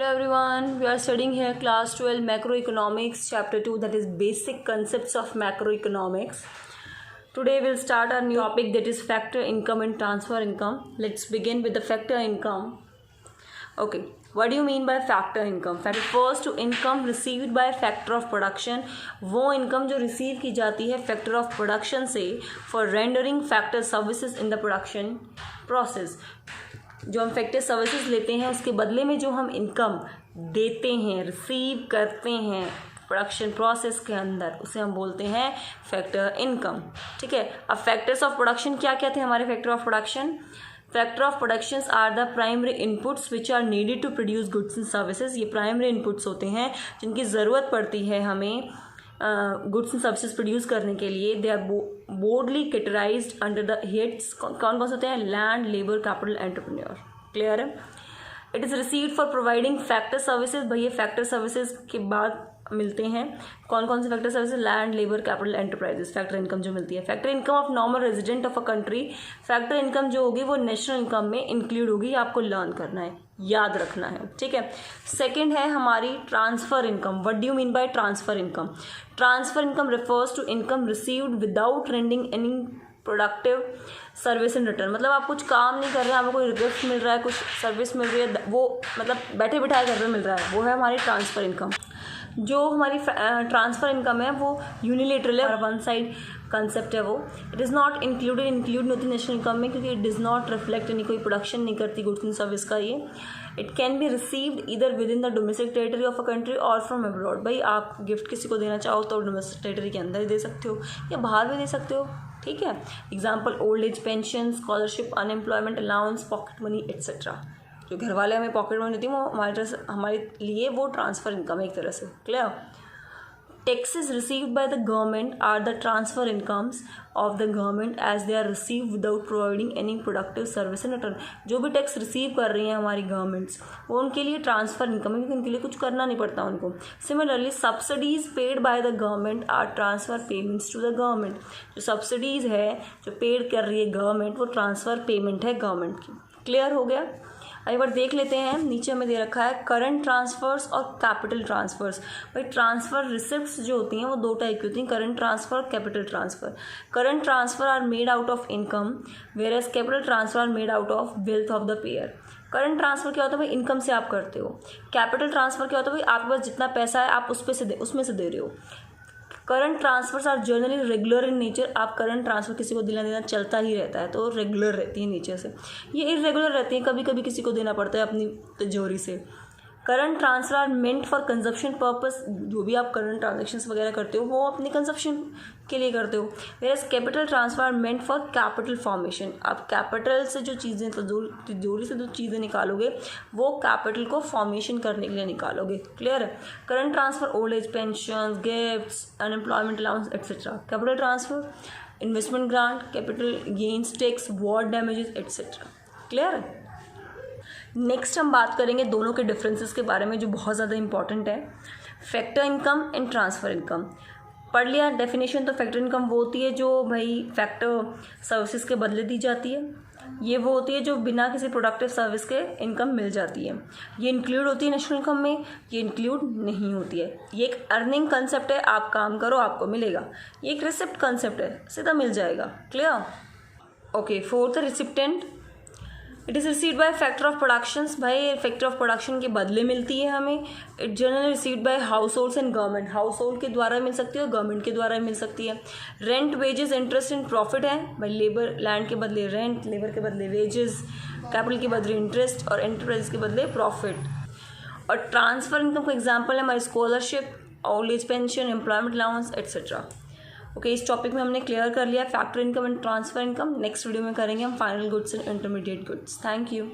Hello everyone, we are studying here class 12 macroeconomics chapter 2, that is basic concepts of macroeconomics. Today we'll start our new topic, that is factor income and transfer income. Let's begin with the factor income. Okay, what do you mean by factor income? Factor refers to income received by factor of production. वो income जो receive की जाती है factor of production से for rendering factor services in the production process. जो हम factor services लेते हैं उसके बदले में जो हम इनकम देते हैं, रिसीव करते हैं प्रोडक्शन प्रोसेस के अंदर, उसे हम बोलते हैं फैक्टर इनकम. ठीक है. अब फैक्टर्स ऑफ प्रोडक्शन क्या क्या थे हमारे factor of production? Factor of productions are the primary inputs which are needed to produce goods and services. ये प्राइमरी इनपुट्स होते हैं जिनकी ज़रूरत पड़ती है हमें गुड्स एंड सर्विसेज प्रोड्यूस करने के लिए. They are broadly categorised under the heads. कौन कौन से होते हैं? Land, labour, capital, entrepreneur. Clear है. It is received for providing factor services. भाई ये फैक्टर सर्विसेज के बाद मिलते हैं. कौन कौन से factor services? Land, labour, capital, enterprises. Factor income जो मिलती है. Factor income of normal resident of a country. Factor income जो होगी वो नेशनल इनकम में इंक्लूड होगी. आपको लर्न करना है, याद रखना है. ठीक है. सेकंड है हमारी transfer income. What do you mean by transfer income? Transfer income refers to income received without rending any productive service in return. मतलब आप कुछ काम नहीं कर रहे हैं, आपको कोई गिफ्ट मिल रहा है, कुछ सर्विस मिल रही है, वो मतलब बैठे बिठाए घर पे मिल रहा है, वो है हमारी ट्रांसफर इनकम. जो हमारी ट्रांसफ़र इनकम है वो यूनिलेटरल है, वन साइड कंसेप्ट है वो. इट इज़ नॉट इंक्लूड नहीं होती नेशनल इनकम में, क्योंकि इट डज नॉट रिफ्लेक्ट यानी कोई प्रोडक्शन नहीं करती गुड्स एंड सर्विस का. ये it can be received either with in the domestic territory of a country और फ्रॉम अब्रॉड. भाई आप गिफ्ट किसी को देना चाहो तो डोमेस्टिक टेरिटरी के अंदर ही दे सकते हो या बाहर भी दे सकते हो. ठीक है. Example old age pension, scholarship, unemployment allowance, pocket money etcetera. जो घर वाले हमें पॉकेट मनी देती है वो हमारे लिए वो ट्रांसफ़र इनकम है एक तरह से. Clear. Taxes received by the government are the transfer incomes of the government as they are received without providing any productive service in return. जो भी टैक्स रिसीव कर रही हैं हमारी गवर्नमेंट्स वो उनके लिए ट्रांसफ़र इनकम है, क्योंकि उनके लिए कुछ करना नहीं पड़ता उनको. Similarly subsidies paid by the government are transfer payments to the government. जो सब्सिडीज़ है जो पेड कर रही है गवर्नमेंट वो ट्रांसफ़र पेमेंट है गवर्नमेंट की. क्लियर हो गया. एक बार देख लेते हैं. नीचे हमें दे रखा है करंट ट्रांसफर्स और कैपिटल ट्रांसफर्स. भाई ट्रांसफ़र रिसिप्ट्स जो होती हैं वो दो टाइप की होती हैं, करंट ट्रांसफ़र और capital transfer. Current transfer are made out of income whereas capital transfer are made out of wealth of the payer. Current transfer क्या होता है? भाई इनकम से आप करते हो. कैपिटल ट्रांसफ़र क्या होता है? भाई आपके पास जितना पैसा है आप उसमें से दे रहे हो. Current transfers are generally regular in nature. आप करंट ट्रांसफ़र किसी को देना चलता ही रहता है तो रेगुलर रहती है नेचर से. ये इरेगुलर रहती है, कभी कभी किसी को देना पड़ता है अपनी तिजोरी से. Current transfer are meant for consumption purpose. जो भी आप करंट ट्रांजेक्शन्स वगैरह करते हो वो अपनी कंजप्शन के लिए करते हो. Whereas capital transfer are meant for capital formation. आप कैपिटल से जो चीज़ें तिजोरी से जो चीज़ें निकालोगे वो कैपिटल को फॉर्मेशन करने के लिए निकालोगे. क्लियर है. Current transfer old age pension, gifts, unemployment allowance etcetera. Capital transfer investment grant, capital gains, tax, war damages etcetera. Clear है. नेक्स्ट हम बात करेंगे दोनों के डिफरेंसेस के बारे में जो बहुत ज़्यादा इंपॉर्टेंट है. Factor income and transfer income. पढ़ लिया डेफिनेशन. तो फैक्टर इनकम वो होती है जो भाई फैक्टर सर्विसेज के बदले दी जाती है. ये वो होती है जो बिना किसी प्रोडक्टिव सर्विस के इनकम मिल जाती है. ये इंक्लूड होती है नेशनल इनकम में, ये इंक्लूड नहीं होती है. ये एक अर्निंग कंसेप्ट है, आप काम करो आपको मिलेगा. ये एक रिसिप्ट कंसेप्ट है, सीधा मिल जाएगा. Clear. Okay. Fourth recipient. It is received by factor of productions. भाई फैक्टर ऑफ प्रोडक्शन के बदले मिलती है हमें. It generally received by house holds and government. House hold के द्वारा मिल सकती है और गवर्नमेंट के द्वारा मिल सकती है. Rent, wages, interest and profit है. भाई लेबर, लैंड के बदले रेंट, लेबर के बदले वेजेस, कैपिटल के बदले इंटरेस्ट और एंटरप्राइज के बदले प्रॉफिट. और ट्रांसफ़र इनकम का एग्जाम्पल है हमारी scholarship, old age pension, employment allowance etcetera. Okay. इस टॉपिक में हमने क्लियर कर लिया factor income and transfer income. Next video में करेंगे हम final goods and intermediate goods. Thank you.